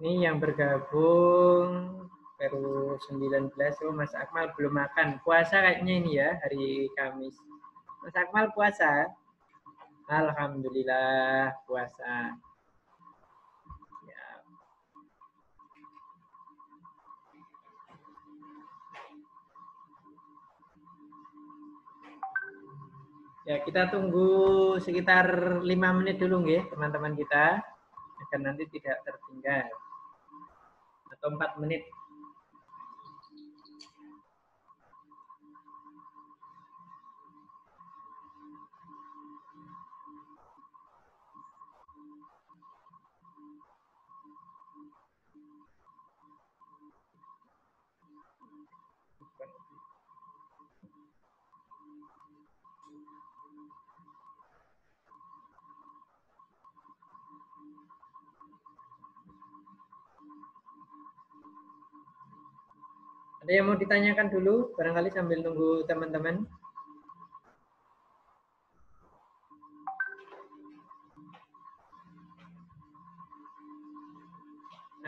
Ini yang bergabung baru 19. Oh, Mas Akmal belum makan. Puasa kayaknya ini ya, hari Kamis. Mas Akmal puasa? Alhamdulillah puasa. Ya. Ya, kita tunggu sekitar 5 menit dulu nggih, teman-teman kita. Agar nanti tidak tertinggal. Atau 4 menit. Ada yang mau ditanyakan dulu, barangkali sambil nunggu teman-teman?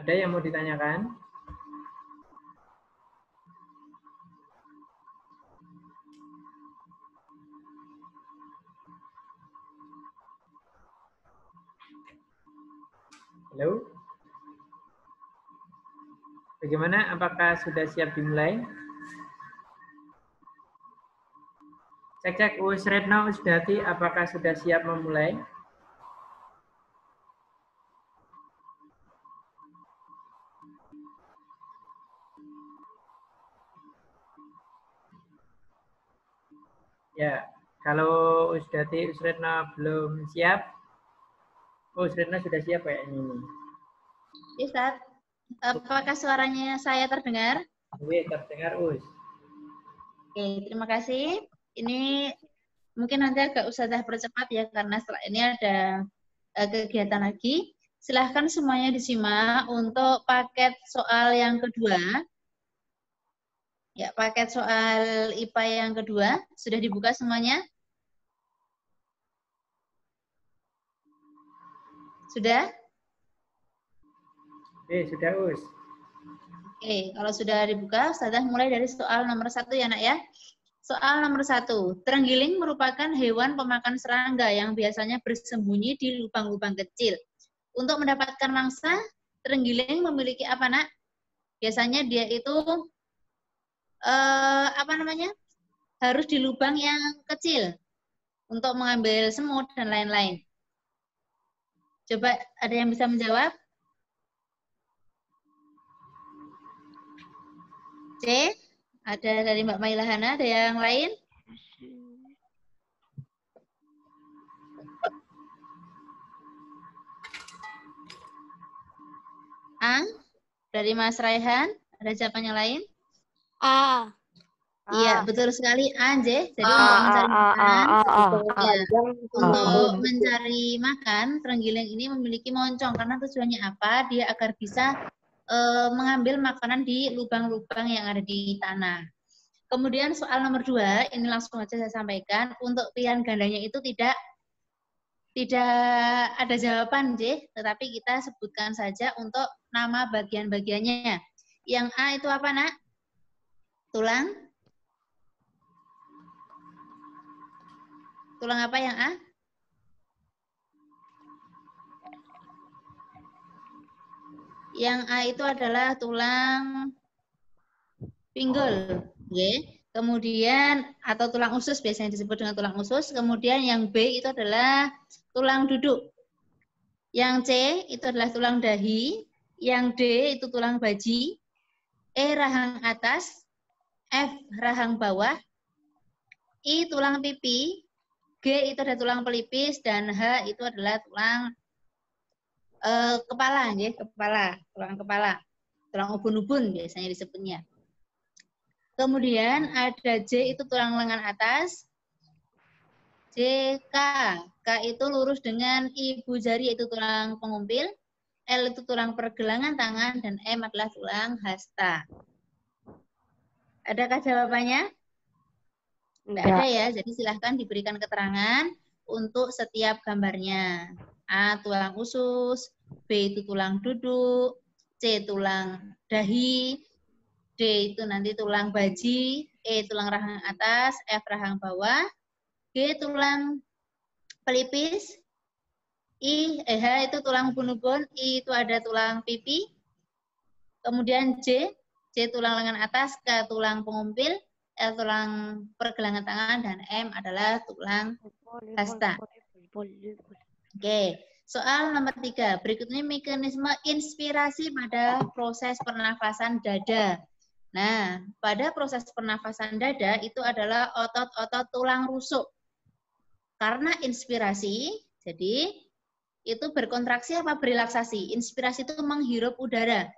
Ada yang mau ditanyakan? Halo? Bagaimana? Apakah sudah siap dimulai? Cek-cek, Retno, Usdati, apakah sudah siap memulai? Ya, kalau Usdati, Retno belum siap, Retno sudah siap kayaknya ini. Ustaz, apakah suaranya saya terdengar? Oke, terdengar, Us. Oke, terima kasih. Ini mungkin nanti agak Ustazah percepat ya, karena setelah ini ada kegiatan lagi. Silahkan semuanya disimak untuk paket soal yang kedua. Ya, paket soal IPA yang kedua. Sudah dibuka semuanya? Sudah? Oke, sudah, Us. Oke, kalau sudah dibuka, Ustazah mulai dari soal nomor 1 ya, Nak ya. Soal nomor 1, terenggiling merupakan hewan pemakan serangga yang biasanya bersembunyi di lubang-lubang kecil. Untuk mendapatkan mangsa, terenggiling memiliki apa, Nak? Biasanya dia itu harus di lubang yang kecil untuk mengambil semut dan lain-lain. Coba ada yang bisa menjawab? C, ada dari Mbak Mailahana, ada yang lain? A, dari Mas Raihan, ada jawaban yang lain? A. Iya, betul sekali A, J. Jadi untuk mencari makan, untuk mencari makan, terenggiling ini memiliki moncong karena tujuannya apa? Dia agar bisa mengambil makanan di lubang-lubang yang ada di tanah. Kemudian soal nomor 2, ini langsung saja saya sampaikan. Untuk pilihan gandanya itu tidak ada jawaban, J, tetapi kita sebutkan saja untuk nama bagian-bagiannya. Yang A itu apa, Nak? Tulang? Tulang apa yang A? Yang A itu adalah tulang pinggul, okay. Kemudian atau tulang usus biasanya disebut dengan tulang usus. Kemudian yang B itu adalah tulang duduk. Yang C itu adalah tulang dahi. Yang D itu tulang baji. E rahang atas. F rahang bawah. I tulang pipi. G itu adalah tulang pelipis dan H itu adalah tulang kepala, ya, tulang kepala, tulang ubun-ubun biasanya disebutnya. Kemudian ada J itu tulang lengan atas, J, K. K itu lurus dengan ibu jari yaitu tulang pengumpil, L itu tulang pergelangan tangan, dan M adalah tulang hasta. Adakah jawabannya? Nggak ada ya, jadi silahkan diberikan keterangan untuk setiap gambarnya. A, tulang usus, B itu tulang duduk, C tulang dahi, D itu nanti tulang baji, E tulang rahang atas, F rahang bawah, G tulang pelipis, H itu tulang bunubun, I itu ada tulang pipi, kemudian J tulang lengan atas, K tulang pengumpil, L tulang pergelangan tangan, dan M adalah tulang hasta. Oke, soal nomor 3. Berikutnya mekanisme inspirasi pada proses pernafasan dada. Nah, pada proses pernafasan dada itu adalah otot-otot tulang rusuk. Karena inspirasi, jadi itu berkontraksi apa berelaksasi? Inspirasi itu menghirup udara.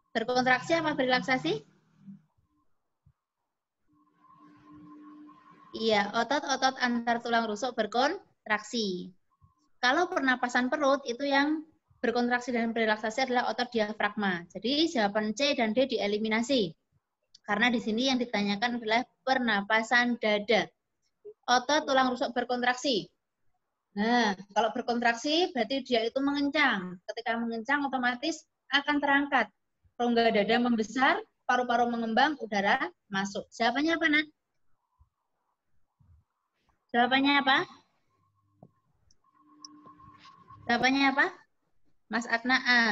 Berkontraksi apa berelaksasi? Iya, otot-otot antar tulang rusuk berkontraksi. Kalau pernapasan perut itu yang berkontraksi dan berelaksasi adalah otot diafragma. Jadi jawaban C dan D dieliminasi. Karena di sini yang ditanyakan adalah pernapasan dada. Otot tulang rusuk berkontraksi. Nah, kalau berkontraksi berarti dia itu mengencang. Ketika mengencang otomatis akan terangkat. Rongga dada membesar, paru-paru mengembang, udara masuk. Jawabannya apa, Nak? Jawabannya apa? Jawabannya apa? Mas Adna A.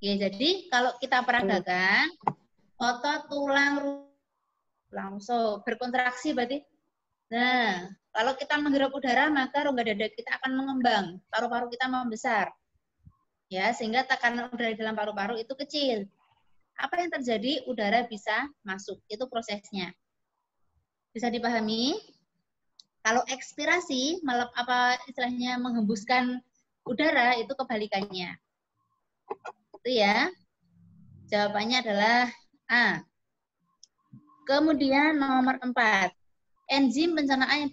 Ya, jadi kalau kita peragakan, otot tulang rusuk berkontraksi berarti. Nah, kalau kita menghirup udara, maka rongga dada kita akan mengembang, paru-paru kita membesar. Ya, sehingga tekanan udara di dalam paru-paru itu kecil. Apa yang terjadi? Udara bisa masuk. Itu prosesnya. Bisa dipahami? Kalau ekspirasi, apa istilahnya menghembuskan udara, itu kebalikannya. Itu ya. Jawabannya adalah A. Kemudian nomor 4. Enzim pencernaan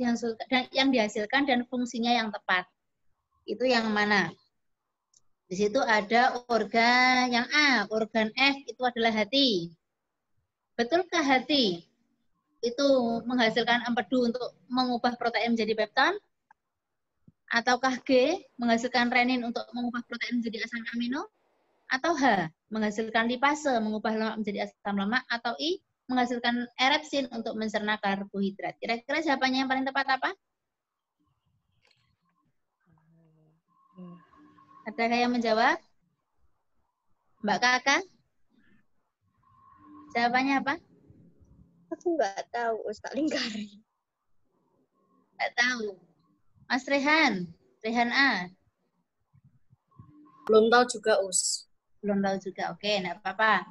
yang dihasilkan dan fungsinya yang tepat. Itu yang mana? Di situ ada organ yang A, organ F itu adalah hati. Betulkah hati itu menghasilkan empedu untuk mengubah protein menjadi pepton? Ataukah G menghasilkan renin untuk mengubah protein menjadi asam amino? Atau H menghasilkan lipase mengubah lemak menjadi asam lemak? Atau I menghasilkan erepsin untuk mencerna karbohidrat? Kira-kira jawabannya yang paling tepat apa? Adakah yang menjawab? Mbak Kakak? Jawabannya apa? Aku nggak tahu, Ustaz Lingkari. Nggak tahu. Mas Rehan A. Belum tahu juga, Us. Belum tahu juga. Oke, enggak apa-apa.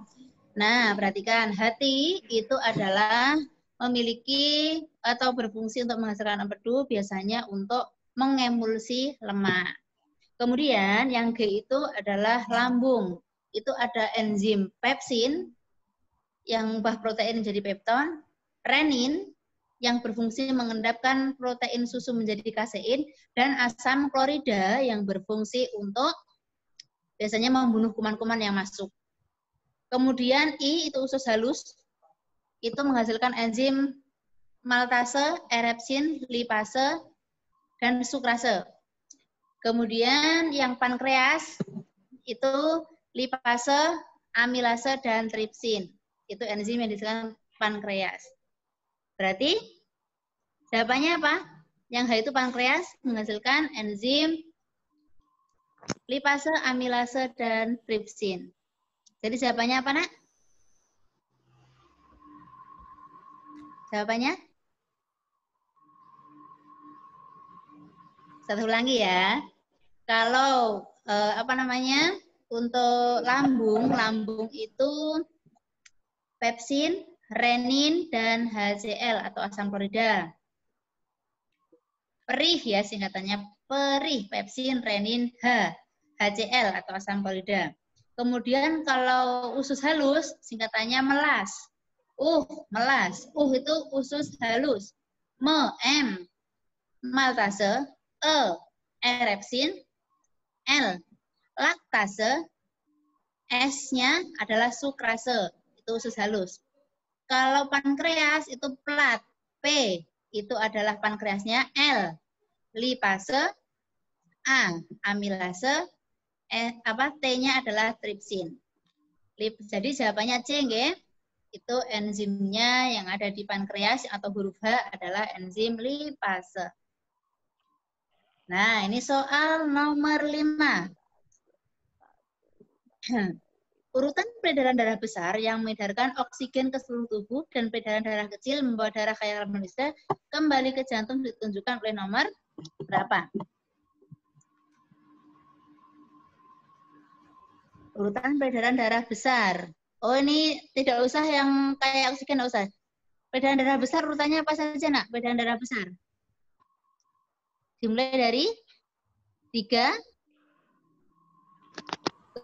Nah, perhatikan. Hati itu adalah memiliki atau berfungsi untuk menghasilkan empedu, biasanya untuk mengemulsi lemak. Kemudian yang G itu adalah lambung. Itu ada enzim pepsin yang mengubah protein menjadi pepton, renin yang berfungsi mengendapkan protein susu menjadi kasein, dan asam klorida yang berfungsi untuk biasanya membunuh kuman-kuman yang masuk. Kemudian I itu usus halus, itu menghasilkan enzim maltase, erepsin, lipase, dan sukrase. Kemudian yang pankreas itu lipase, amilase, dan tripsin. Itu enzim yang dihasilkan pankreas. Berarti jawabannya apa? Yang H itu pankreas menghasilkan enzim lipase, amilase, dan tripsin. Jadi jawabannya apa, Nak? Jawabannya? Satu ulangi ya. Kalau untuk lambung itu pepsin, renin, dan HCl atau asam klorida. Perih ya singkatannya, perih, pepsin, renin, HCl atau asam klorida. Kemudian kalau usus halus singkatannya melas. Melas. Itu usus halus. Maltase, erepsin, L laktase, S-nya adalah sukrase. Itu usus halus. Kalau pankreas itu plat. P itu adalah pankreasnya. L lipase. A amilase. T-nya adalah tripsin. Jadi jawabannya C, nggih. Itu enzimnya yang ada di pankreas atau huruf H adalah enzim lipase. Nah, ini soal nomor 5. Urutan peredaran darah besar yang mengedarkan oksigen ke seluruh tubuh dan peredaran darah kecil membawa darah kaya karbon dioksida kembali ke jantung ditunjukkan oleh nomor berapa? Urutan peredaran darah besar. Oh, ini tidak usah yang kayak oksigen, tidak usah. Peredaran darah besar urutannya apa saja, nak? Peredaran darah besar. Dimulai dari 3,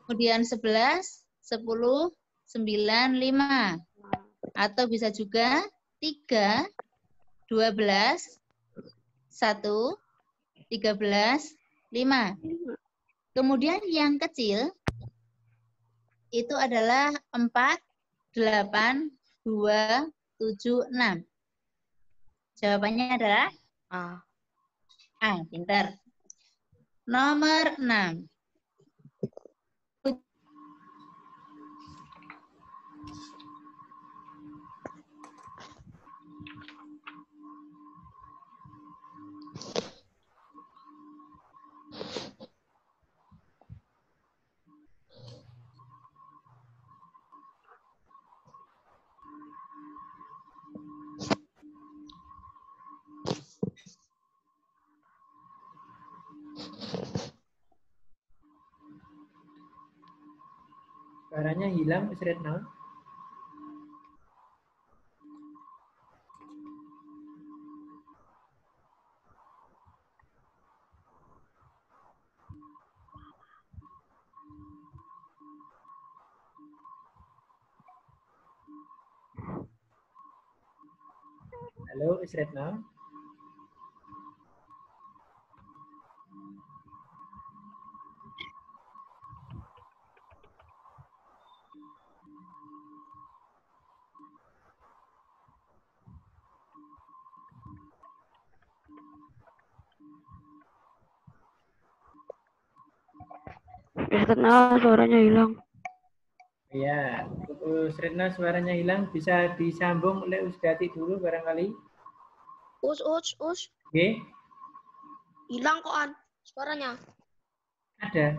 kemudian 11, 10, 9, 5. Atau bisa juga 3, 12, 1, 13, 5. Kemudian yang kecil itu adalah 4, 8, 2, 7, 6. Jawabannya adalah A. Pintar. Nomor 6. Suaranya hilang, Mas Retno. Halo, Mas Retno. Retno suaranya hilang. Ya, Retno suaranya hilang. Bisa disambung oleh Usdati dulu barangkali. Us. Oke, Hilang kok An suaranya. ada.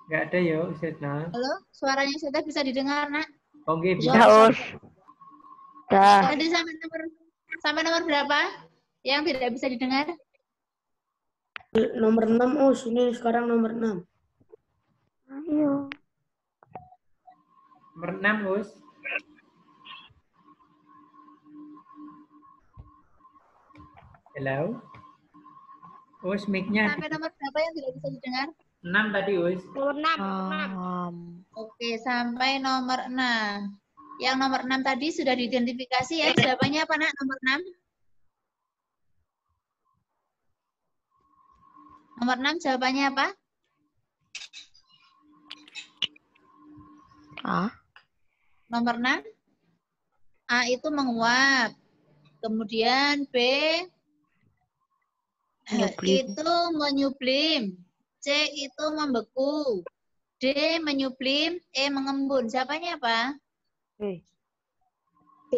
Nggak ada ya, Retno. Halo, suaranya sudah bisa didengar, nak? Oke, Ya, bisa. Us. Dah. Tadi sampai nomor berapa yang tidak bisa didengar? Nomor 6, Us. Ini sekarang nomor 6. Ayo. Nomor 6, Us. Halo. Us, mic-nya Sampai nomor berapa yang tidak bisa didengar? 6 tadi, Us. Nomor 6. Oke, sampai nomor 6. Yang nomor 6 tadi sudah diidentifikasi ya. Jawabannya apa, nak? Nomor 6? Nomor 6 jawabannya apa? A. Nomor 6. A itu menguap. Kemudian B Menyublim. itu menyublim. C itu membeku. D menyublim. E mengembun. Jawabannya apa? B. B.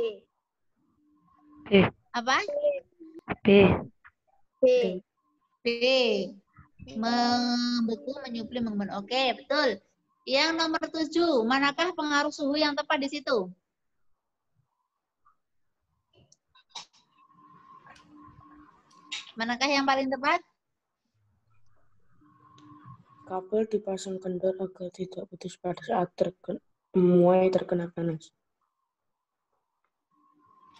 B. Apa? B. B. B. Membeku, menyublim, mengembun. Oke, betul. Yang nomor 7, manakah pengaruh suhu yang tepat di situ? Manakah yang paling tepat? Kabel dipasang kendor agar tidak putus pada saat mulai terkena panas.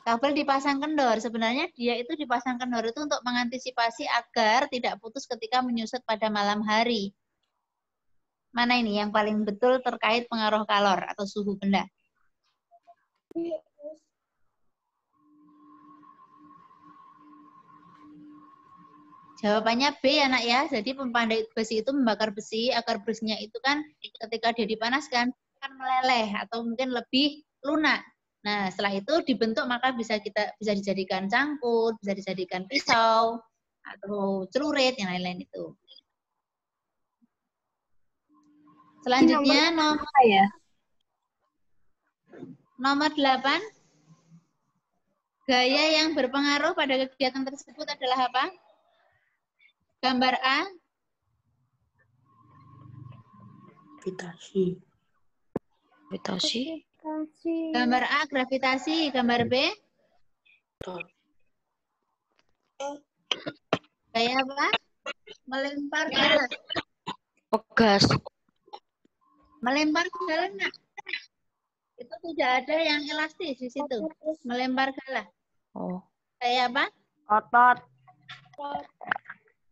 Kabel dipasang kendor. Sebenarnya dia itu dipasang kendor itu untuk mengantisipasi agar tidak putus ketika menyusut pada malam hari. Mana ini yang paling betul terkait pengaruh kalor atau suhu benda? Jawabannya B ya, nak ya. Jadi pempandai besi itu membakar besi agar besinya itu kan ketika dia dipanaskan akan meleleh atau mungkin lebih lunak. Nah, setelah itu dibentuk maka bisa dijadikan cangkul, bisa dijadikan pisau atau celurit yang lain-lain itu. Selanjutnya nomor 8. Gaya yang berpengaruh pada kegiatan tersebut adalah apa? Gambar A. Gravitasi. Gravitasi. Gambar A, gravitasi. Gambar B. Gaya apa? Melempar gala. Gas. Melempar gala enggak? Itu tidak ada yang elastis di situ. Melempar gala. Oh. Kayak apa? Otot.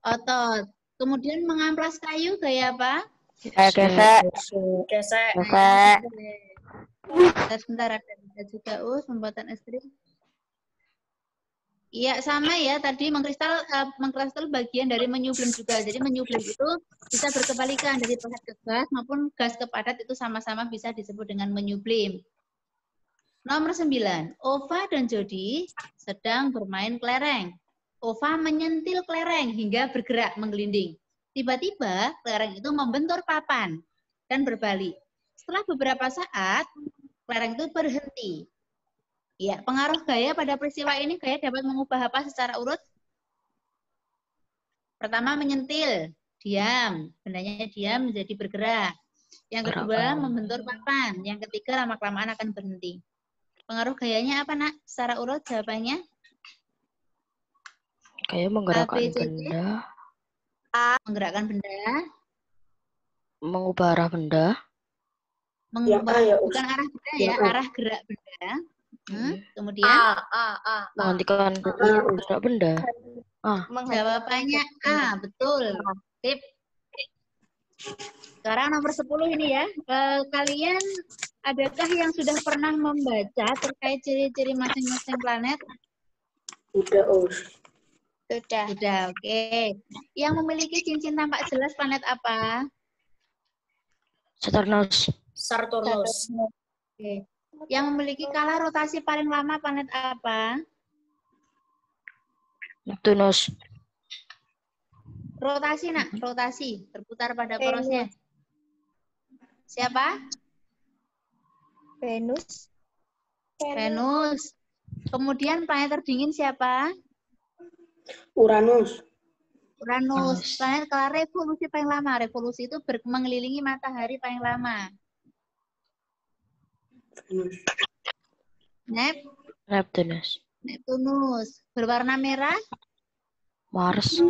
Otot. Kemudian mengamplas kayu gaya apa? Gesek. Gesek. Gesek. Sebentar ada juga pembuatan es krim. Iya sama ya tadi mengkristal bagian dari menyublim juga. Jadi menyublim itu bisa berkebalikan dari padat ke gas maupun gas ke padat itu sama-sama bisa disebut dengan menyublim. Nomor 9, Ova dan Jody sedang bermain kelereng. Ova menyentil kelereng hingga bergerak menggelinding. Tiba-tiba kelereng itu membentur papan dan berbalik. Setelah beberapa saat, kelereng itu berhenti. Ya, pengaruh gaya pada peristiwa ini gaya dapat mengubah apa secara urut? Pertama menyentil, diam, bendanya diam menjadi bergerak. Yang kedua membentur papan, yang ketiga lama-kelamaan akan berhenti. Pengaruh gayanya apa, Nak? Secara urut jawabannya? Kayak menggerakkan benda. Menggerakkan benda. Mengubah arah benda. Bukan arah benda ya, arah gerak benda. Kemudian Menghentikan gerak benda. Jawabannya A, betul. Tip. Sekarang nomor 10 ini ya. Kalian adakah yang sudah pernah membaca terkait ciri-ciri masing-masing planet? Sudah. Sudah, oke. Yang memiliki cincin tampak jelas planet apa? Saturnus. Oke. Yang memiliki skala rotasi paling lama planet apa? Neptunus. Rotasi, Nak. Rotasi. Berputar pada porosnya. Siapa? Venus. Venus. Kemudian planet terdingin siapa? Uranus. Planet skala revolusi paling lama. Revolusi itu mengelilingi matahari paling lama. Venus. Neptunus. Berwarna merah? Mars.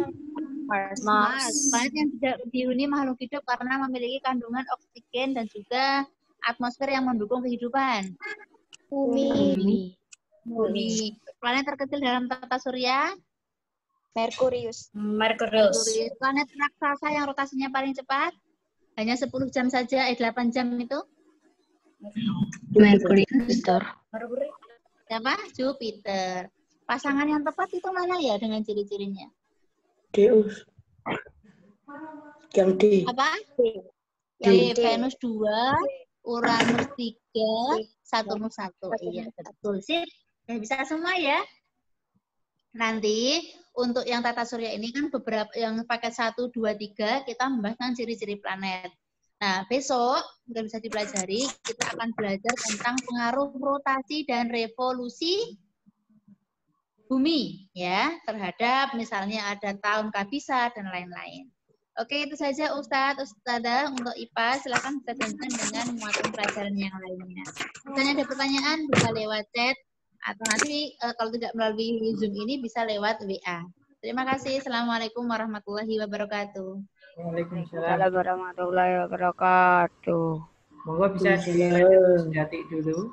Planet yang tidak dihuni makhluk hidup karena memiliki kandungan oksigen dan juga atmosfer yang mendukung kehidupan. Bumi. Planet terkecil dalam tata surya? Merkurius. Planet raksasa yang rotasinya paling cepat? Hanya 10 jam saja, 8 jam itu? Jupiter. Siapa? Jupiter. Pasangan yang tepat itu mana ya dengan ciri-cirinya? Deus. Yang D. Apa? Venus 2, Uranus 3, Saturnus 1. Iya, betul. Sip. Bisa semua ya? Nanti untuk yang tata surya ini kan beberapa yang paket 1, 2, 3 kita membahas ciri-ciri planet. Nah, besok nggak bisa dipelajari, kita akan belajar tentang pengaruh rotasi dan revolusi bumi ya terhadap misalnya ada tahun kabisat dan lain-lain. Oke, itu saja Ustadzah untuk IPA. Silakan bisa dilanjutkan dengan muatan pelajaran yang lainnya. Misalnya ada pertanyaan bisa lewat chat atau nanti kalau tidak melalui Zoom ini bisa lewat WA. Terima kasih. Assalamualaikum warahmatullahi wabarakatuh. Waalaikumsalam warahmatullahi wabarakatuh. Monggo bisa dilanjut Jati dulu.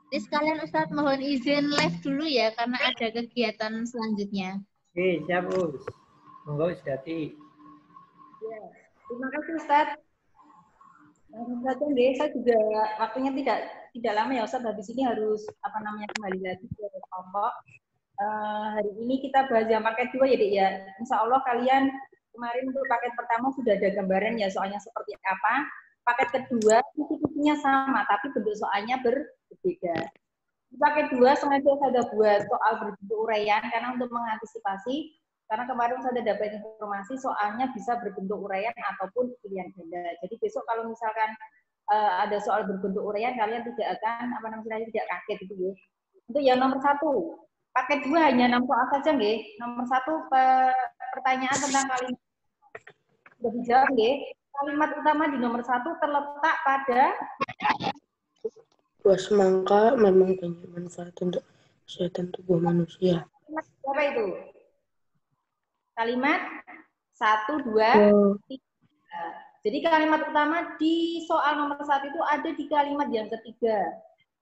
Jadi sekalian Ustadz mohon izin live dulu ya karena ada kegiatan selanjutnya. Oke, siap Us. Monggo Jati. Ya, terima kasih Ustadz. Langsung deh, saya juga waktunya tidak lama ya Ustadz. Habis ini harus kembali lagi ke kelompok. Hari ini kita bahas yang paket 2 ya Dek ya. Insya Allah kalian Kemarin untuk paket pertama sudah ada gambaran ya soalnya seperti apa. Paket kedua kisi-kisinya sama, tapi bentuk soalnya berbeda. Di paket 2 sengaja saya buat soal berbentuk uraian karena untuk mengantisipasi, karena kemarin saya dapat informasi soalnya bisa berbentuk uraian ataupun pilihan ganda. Jadi besok kalau misalkan ada soal berbentuk uraian, kalian tidak akan tidak kaget gitu ya. Untuk yang nomor 1, paket 2 hanya 6 soal saja nggih. Nomor 1 pertanyaan tentang kalimat sudah dijawab nggih. Kalimat utama di nomor 1 terletak pada Buah semangka memang banyak manfaat untuk kesehatan tubuh manusia. kalimat apa itu? Kalimat 1, 2, 3. Jadi kalimat utama di soal nomor 1 itu ada di kalimat yang ketiga.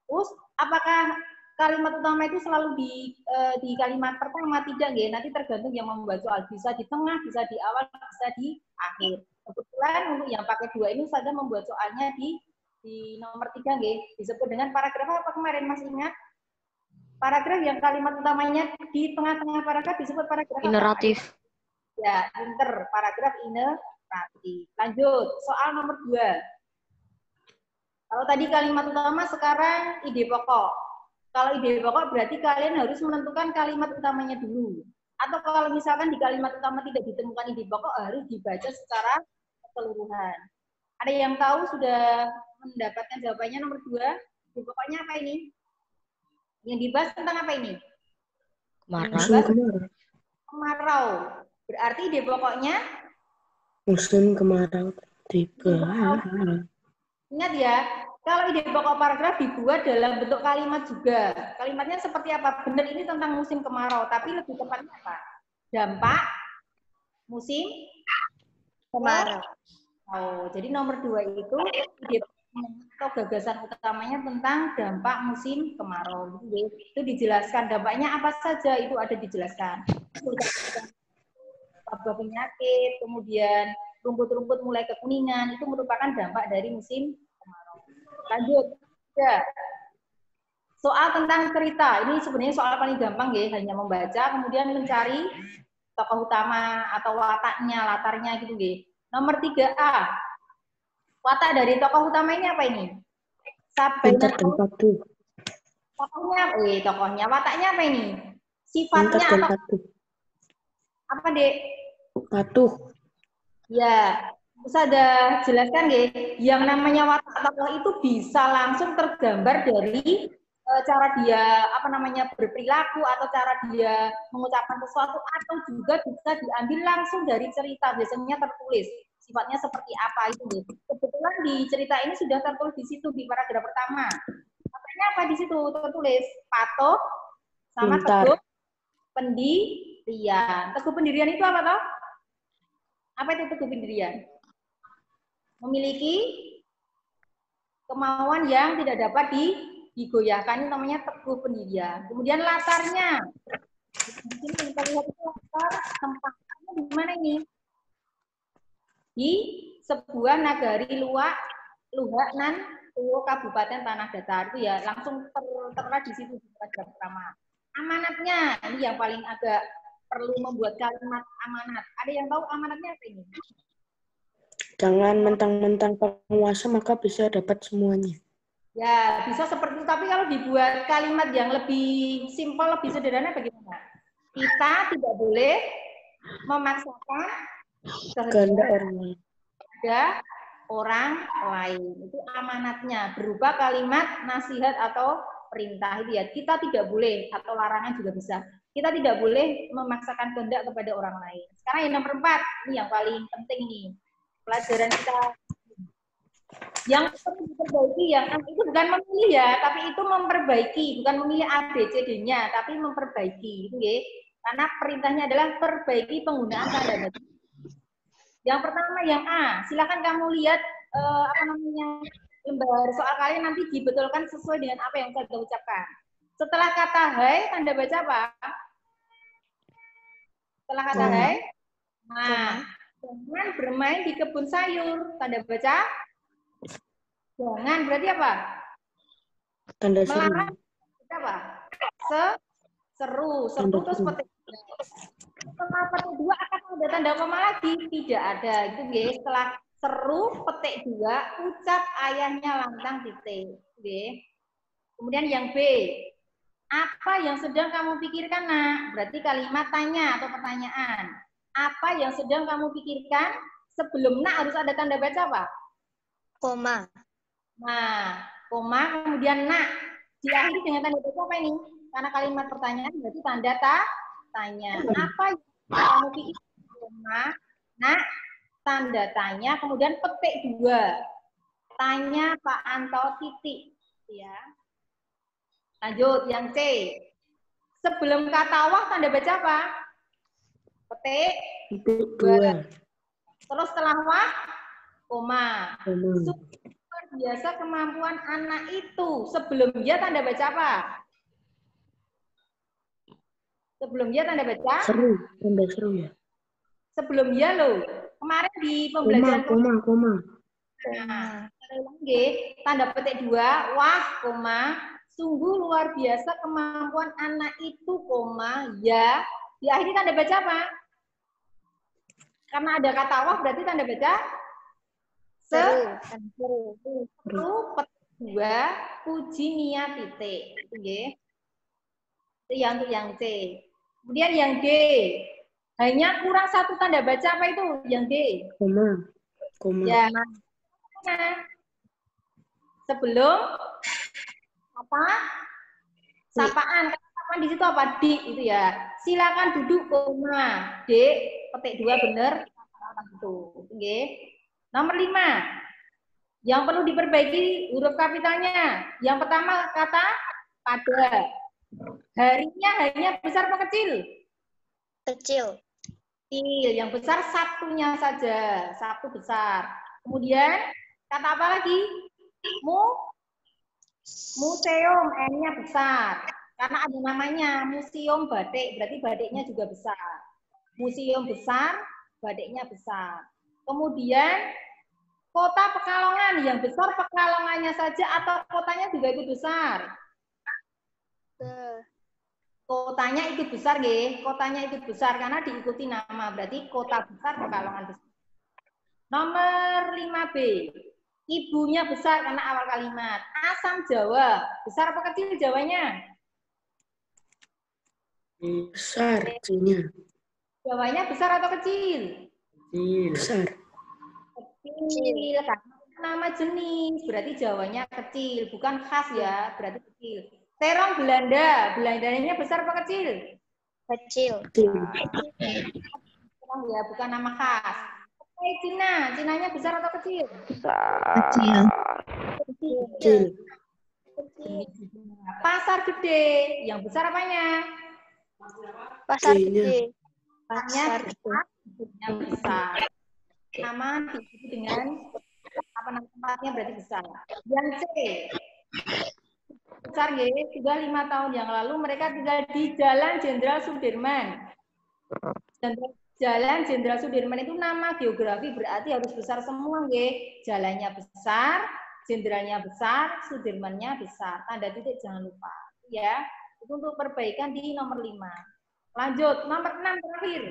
Terus apakah kalimat utama itu selalu di kalimat pertama? Tidak nggih, nanti tergantung yang membuat soal. Bisa di tengah, bisa di awal, bisa di akhir. Kebetulan untuk yang pakai 2 ini saja membuat soalnya di nomor 3 nggih, disebut dengan paragraf apa kemarin Mas ingat? Paragraf yang kalimat utamanya di tengah-tengah paragraf disebut paragraf apa? Generatif. Ya, inter, paragraf ineratif. Lanjut, soal nomor 2. Kalau tadi kalimat utama, sekarang ide pokok. Kalau ide pokok berarti kalian harus menentukan kalimat utamanya dulu. Atau kalau misalkan di kalimat utama tidak ditemukan ide pokok, harus dibaca secara keseluruhan. Ada yang tahu sudah mendapatkan jawabannya nomor 2? Ide pokoknya apa ini? Yang dibahas tentang apa ini? Kemarau. Berarti ide pokoknya musim kemarau tiba. Ingat ya, kalau ide pokok paragraf dibuat dalam bentuk kalimat juga. Kalimatnya seperti apa? Benar ini tentang musim kemarau, tapi lebih tepatnya apa? Dampak musim kemarau. Oh, jadi nomor 2 itu ide atau gagasan utamanya tentang dampak musim kemarau. Itu dijelaskan dampaknya apa saja, itu ada dijelaskan. Wabah penyakit, kemudian rumput-rumput mulai kekuningan, itu merupakan dampak dari musim kemarau. Lanjut. Ya. Soal tentang cerita, ini sebenarnya soal paling gampang ya, hanya membaca, kemudian mencari tokoh utama atau wataknya, latarnya gitu ya. Nomor 3A. Watak dari tokoh utama ini apa ini? Tokohnya, wataknya apa ini? Sifatnya atau apa, Dek? Patuh. Ya, saya jelaskan ya, yang namanya watak tokoh itu bisa langsung tergambar dari cara dia berperilaku atau cara dia mengucapkan sesuatu, atau juga bisa diambil langsung dari cerita, biasanya tertulis sifatnya seperti apa itu. Kebetulan di cerita ini sudah tertulis di situ di paragraf pertama. Makanya apa di situ tertulis? Patuh sama teguh pendirian. Teguh pendirian itu apa toh? Apa itu teguh pendirian? Memiliki kemauan yang tidak dapat digoyahkan, itu namanya teguh pendirian. Kemudian latarnya. Di sini kita lihat itu latar tempatnya di mana ini? Di sebuah nagari Luhaknan Kabupaten Tanah Datar, itu ya langsung tertera di situ di paragraf pertama. Amanatnya ini yang paling agak perlu membuat kalimat amanat. Ada yang tahu amanatnya apa ini? Jangan mentang-mentang penguasa maka bisa dapat semuanya. Ya, bisa seperti itu. Tapi kalau dibuat kalimat yang lebih simpel, lebih sederhana bagaimana? Kita tidak boleh memaksakan kehendak orang lain. Itu amanatnya. Berupa kalimat nasihat atau perintah itu ya. Kita tidak boleh, atau larangan juga bisa. Kita tidak boleh memaksakan kehendak kepada orang lain. Sekarang yang nomor 4, ini yang paling penting ini. Pelajaran kita yang perlu diperbaiki, yang itu bukan memilih ya, tapi itu memperbaiki, bukan memilih A, B, C, D-nya, tapi memperbaiki, itu ya. Karena perintahnya adalah perbaiki penggunaan tanda baca. Yang pertama yang A, silakan kamu lihat lembar soal kalian nanti dibetulkan sesuai dengan apa yang saya ucapkan. Setelah kata hai, tanda baca apa? Setelah kata hai, nah, jangan bermain di kebun sayur, tanda baca. Jangan berarti apa? Tanda seru. Melarang apa? Seru. Seru itu seperti setelah petik 2 akan ada tanda koma lagi? Tidak ada. Itu nggih, setelah seru petik 2 ucap ayahnya lantang titik. Nggih. Kemudian yang B. Apa yang sedang kamu pikirkan, Nak? Berarti kalimat tanya atau pertanyaan. Apa yang sedang kamu pikirkan? Sebelum Nak harus ada tanda baca apa? Koma. Nah, koma kemudian Nak. Diakhiri dengan tanda baca apa ini? Karena kalimat pertanyaan berarti tanda tanya. Apa yang kamu pikirkan? Koma, Nak, tanda tanya, kemudian petik 2. Tanya Pak Anto titik. Ya. Lanjut, yang C. Sebelum kata wah tanda baca apa? Petik 2. Terus setelah wah, koma. Luar biasa kemampuan anak itu. Sebelum dia tanda baca apa? Sebelum dia tanda baca? Seru, tanda seru ya. Sebelum dia loh. Kemarin di pembelajaran Koma. Nah, tanda petik 2, wah, koma. Sungguh luar biasa kemampuan anak itu, koma, ya. Diakhiri tanda baca apa? Karena ada kata wah berarti tanda baca seru. Petik 2, puji Nia titik. Itu nggih. Itu yang untuk yang C. Kemudian yang D. Hanya kurang satu tanda baca apa itu? Yang D. Koma. Ya. Sebelum apa? Sapaan. Sapaan di situ apa? Di itu ya. Silakan duduk, koma. D, petik 2 benar. Itu. Oke. Nomor 5. Yang perlu diperbaiki huruf kapitalnya. Yang pertama kata pada. Harinya hanya besar atau kecil? Kecil. Kecil. Yang besar satunya saja. Satu besar. Kemudian kata apa lagi? Museum, N-nya besar. Karena ada namanya museum batik, berarti batiknya juga besar. Museum besar, batiknya besar. Kemudian kota Pekalongan, yang besar Pekalongannya saja atau kotanya juga ikut besar? Kotanya ikut besar, nggih. Kotanya ikut besar karena diikuti nama, berarti kota besar Pekalongan besar. Nomor 5B. Ibunya besar karena awal kalimat. Asam Jawa. Besar apa kecil Jawanya? Besar kecilnya. Jawanya besar atau kecil? Kecil. Besar. Kecil. Karena nama jenis. Berarti Jawanya kecil. Bukan khas ya. Berarti kecil. Terong Belanda. Belandanya besar apa kecil? Kecil. Terong ya. Bukan nama khas. Cina. Cinanya besar atau kecil? Kecil. Kecil. Pasar Gede. Yang besar apanya? Pasar Gede. gede. Pasar Gede besar. Nama diikuti dengan apa nama tempatnya berarti besar. Yang C. Besar ya, sudah 5 tahun yang lalu mereka tinggal di Jalan Jenderal Sudirman. Jalan Jenderal Sudirman itu nama geografi berarti harus besar semua, nggih. Jalannya besar, jenderalnya besar, Sudirmannya besar. Tanda titik jangan lupa, ya. Itu untuk perbaikan di nomor 5. Lanjut, nomor 6 terakhir.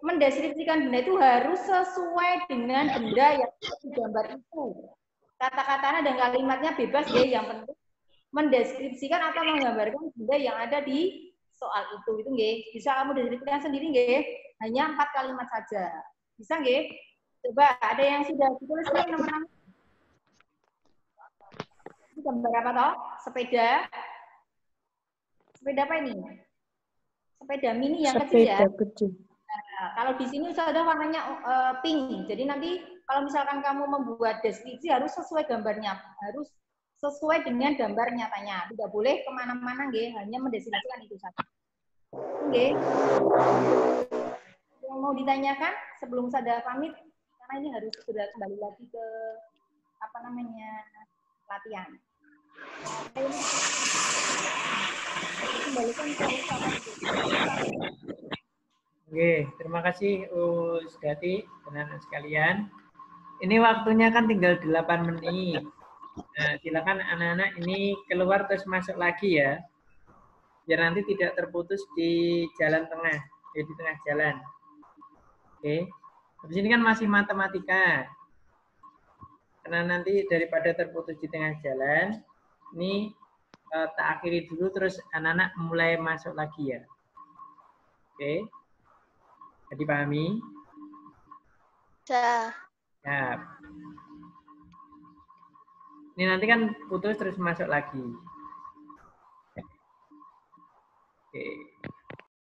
Mendeskripsikan benda itu harus sesuai dengan benda yang digambar itu. Kata-katanya dan kalimatnya bebas, ya. Yang penting mendeskripsikan atau menggambarkan benda yang ada di soal itu nggih. Bisa kamu deskripsikan sendiri nggih. Hanya 4 kalimat saja. Bisa nggih? Coba ada yang sudah ditulis nomor 6. Ini gambar apa toh? Sepeda. Sepeda apa ini? Sepeda mini yang kecil ya. Kecil. Nah, kalau di sini sudah warnanya pink. Jadi nanti kalau misalkan kamu membuat deskripsi harus sesuai gambarnya, harus sesuai dengan gambar nyatanya. Tidak boleh kemana-mana, nggih. Hanya mendeskripsikan itu saja. Nggih. Yang mau ditanyakan sebelum saya pamit, karena ini harus segera kembali lagi ke apa namanya latihan. Kembalikan ke Oke, terima kasih Ustadz dan anak sekalian. Ini waktunya kan tinggal 8 menit. Nah, silakan anak-anak ini keluar terus masuk lagi ya. biar nanti tidak terputus di jalan tengah, di tengah jalan. Oke, habis ini kan masih matematika. Karena nanti daripada terputus di tengah jalan, ini tak akhiri dulu, terus anak-anak mulai masuk lagi ya. Oke, jadi pahami? Dah. Ya. Ini nanti kan putus terus masuk lagi.